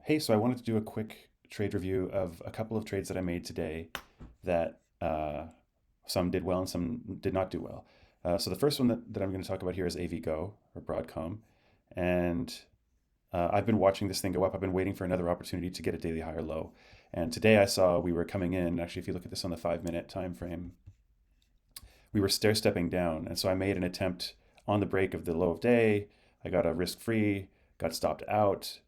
Hey, so I wanted to do a quick trade review of a couple of trades that I made today that some did well and some did not do well. So the first one that I'm going to talk about here is AVGO or Broadcom. And I've been watching this thing go up. I've been waiting for another opportunity to get a daily higher low. And today I saw we were coming in. Actually, if you look at this on the 5 minute time frame, we were stair stepping down. And so I made an attempt on the break of the low of day. I got a risk free, got stopped out.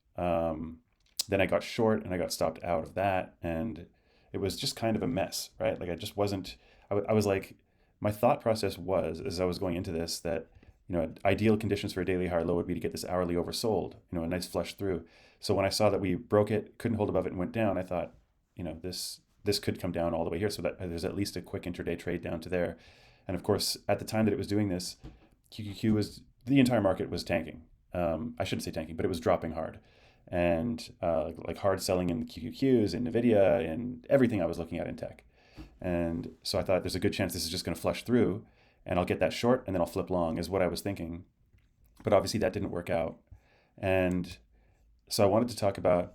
Then I got short and I got stopped out of that. And it was just kind of a mess, right? Like I just wasn't, I was like, my thought process was, as I was going into this, that, ideal conditions for a daily higher low would be to get this hourly oversold, a nice flush through. So when I saw that we broke it, couldn't hold above it and went down, I thought, this could come down all the way here. So that there's at least a quick intraday trade down to there. And of course, at the time that it was doing this, the entire market was tanking. I shouldn't say tanking, but it was dropping hard. And like hard selling in the QQQs, in NVIDIA, and everything I was looking at in tech. And so I thought there's a good chance this is just going to flush through and I'll get that short and then I'll flip long, is what I was thinking. But obviously that didn't work out. And so I wanted to talk about,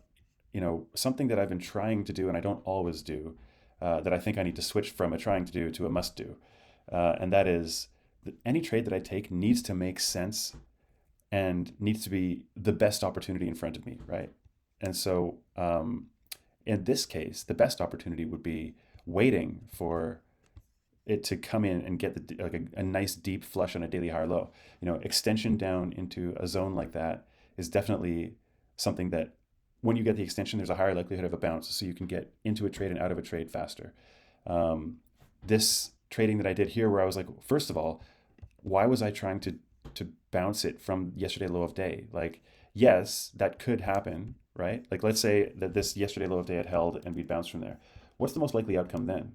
something that I've been trying to do and I don't always do, that I think I need to switch from a trying to do to a must do. And that is that any trade that I take needs to make sense and needs to be the best opportunity in front of me, right? And so in this case, the best opportunity would be waiting for it to come in and get a nice deep flush on a daily higher low. Extension down into a zone like that is definitely something that when you get the extension, there's a higher likelihood of a bounce, so you can get into a trade and out of a trade faster. This trading that I did here, where I was like, first of all, why was I trying to bounce it from yesterday low of day? Like, yes, that could happen, right? Like, let's say that this yesterday low of day had held and we bounced from there. What's the most likely outcome then?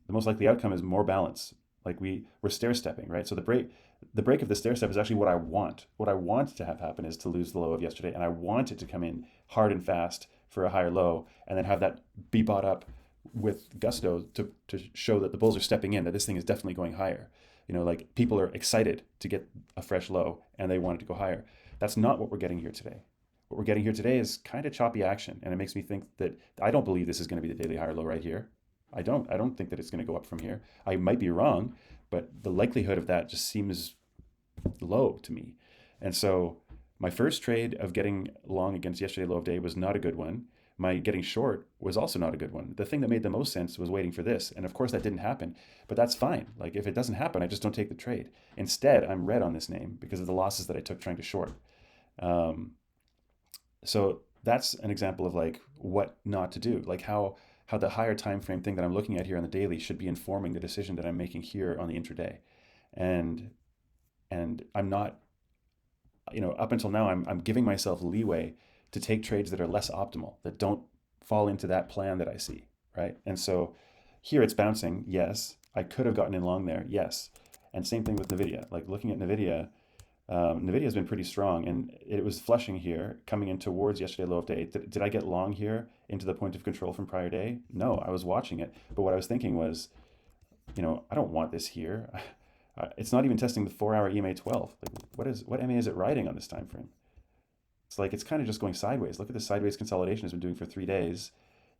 The most likely outcome is more balance. Like we're stair stepping, right? So the break of the stair step is actually what I want. What I want to have happen is to lose the low of yesterday, and I want it to come in hard and fast for a higher low, and then have that be bought up with gusto to show that the bulls are stepping in, that this thing is definitely going higher. Like people are excited to get a fresh low and they want it to go higher. That's not what we're getting here today. What we're getting here today is kind of choppy action, and it makes me think that I don't believe this is going to be the daily higher low right here. I don't think that it's going to go up from here. I might be wrong, but the likelihood of that just seems low to me. And so my first trade of getting long against yesterday low of day was not a good one. My getting short was also not a good one. The thing that made the most sense was waiting for this. And of course that didn't happen, but that's fine. Like if it doesn't happen, I just don't take the trade. Instead, I'm red on this name because of the losses that I took trying to short. Um, so that's an example of like what not to do, like how the higher time frame thing that I'm looking at here on the daily should be informing the decision that I'm making here on the intraday. And I'm not, up until now, I'm giving myself leeway to take trades that are less optimal, that don't fall into that plan that I see, right? And so here it's bouncing, yes. I could have gotten in long there, yes. And same thing with NVIDIA. Like looking at NVIDIA, NVIDIA has been pretty strong, and it was flushing here, coming in towards yesterday low of day. Did I get long here into the point of control from prior day? No, I was watching it. But what I was thinking was, I don't want this here. It's not even testing the 4 hour EMA 12. Like, what MA is it riding on this time frame? It's like it's kind of just going sideways. Look at the sideways consolidation it's been doing for 3 days.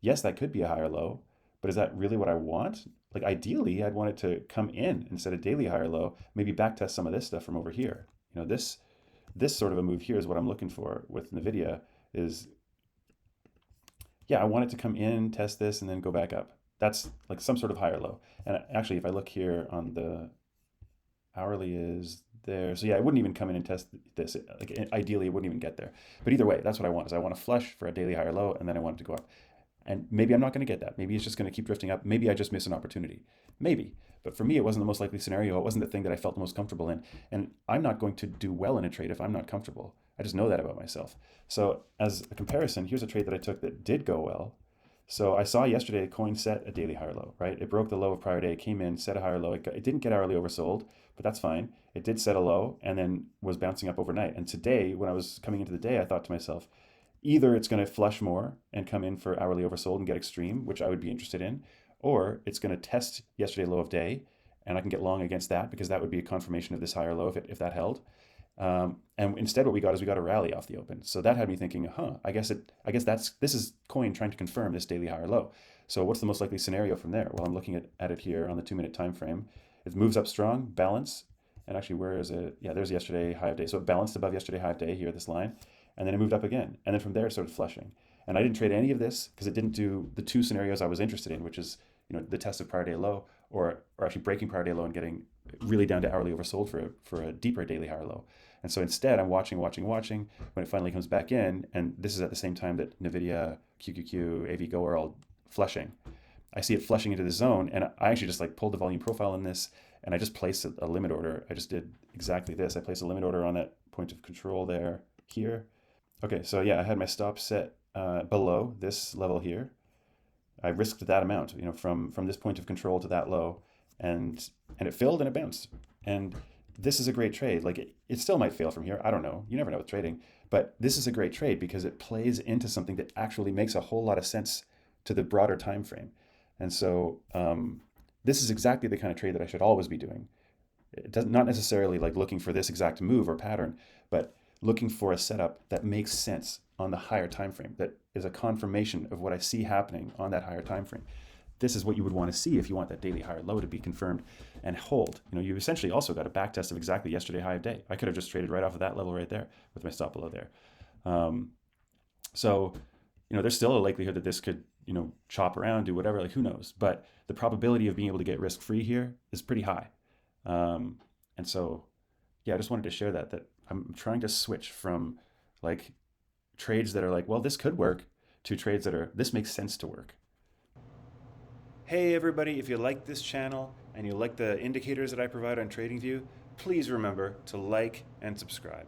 Yes, that could be a higher low, but is that really what I want? Like ideally, I'd want it to come in instead of daily higher low, maybe back test some of this stuff from over here. This sort of a move here is what I'm looking for with NVIDIA is, yeah, I want it to come in, test this, and then go back up. That's like some sort of higher low. And actually, if I look here on the hourly is there. So yeah, it wouldn't even come in and test this. Like ideally, it wouldn't even get there. But either way, that's what I want is I want to flush for a daily higher low, and then I want it to go up. And maybe I'm not going to get that. Maybe it's just going to keep drifting up. Maybe I just miss an opportunity. Maybe. But for me, it wasn't the most likely scenario. It wasn't the thing that I felt the most comfortable in. And I'm not going to do well in a trade if I'm not comfortable. I just know that about myself. So as a comparison, here's a trade that I took that did go well. So I saw yesterday a coin set a daily higher low, right? It broke the low of prior day, came in, set a higher low. It didn't get hourly oversold, but that's fine. It did set a low and then was bouncing up overnight. And today, when I was coming into the day, I thought to myself, either it's going to flush more and come in for hourly oversold and get extreme, which I would be interested in, or it's going to test yesterday low of day and I can get long against that because that would be a confirmation of this higher low if that held. And instead, what we got is we got a rally off the open. So that had me thinking, I guess this is coin trying to confirm this daily higher low. So what's the most likely scenario from there? Well, I'm looking at it here on the 2 minute time frame. It moves up strong, balance, and actually, where is it? Yeah, there's yesterday high of day. So it balanced above yesterday high of day here, this line, and then it moved up again. And then from there, it started flushing. And I didn't trade any of this because it didn't do the two scenarios I was interested in, which is the test of prior day low, or actually breaking prior day low and getting really down to hourly oversold for a deeper daily higher low. And so instead, I'm watching when it finally comes back in, and this is at the same time that NVIDIA, QQQ, AVGO are all flushing. I see it flushing into the zone, and I actually just like pulled the volume profile in this, and I just placed a limit order. I just did exactly this. I placed a limit order on that point of control there, here. Okay, so yeah, I had my stop set below this level here. I risked that amount, from this point of control to that low, and it filled and it bounced. And this is a great trade. Like it still might fail from here. I don't know. You never know with trading, but this is a great trade because it plays into something that actually makes a whole lot of sense to the broader time frame. And so this is exactly the kind of trade that I should always be doing. It does not necessarily like looking for this exact move or pattern, but looking for a setup that makes sense on the higher time frame, that is a confirmation of what I see happening on that higher time frame. This is what you would want to see if you want that daily higher low to be confirmed and hold. You essentially also got a back test of exactly yesterday high of day. I could have just traded right off of that level right there with my stop below there. So there's still a likelihood that this could chop around, do whatever, like who knows. But the probability of being able to get risk free here is pretty high. And so, yeah, I just wanted to share that I'm trying to switch from like trades that are like, well, this could work, to trades that are, this makes sense to work. Hey everybody, if you like this channel and you like the indicators that I provide on TradingView, please remember to like and subscribe.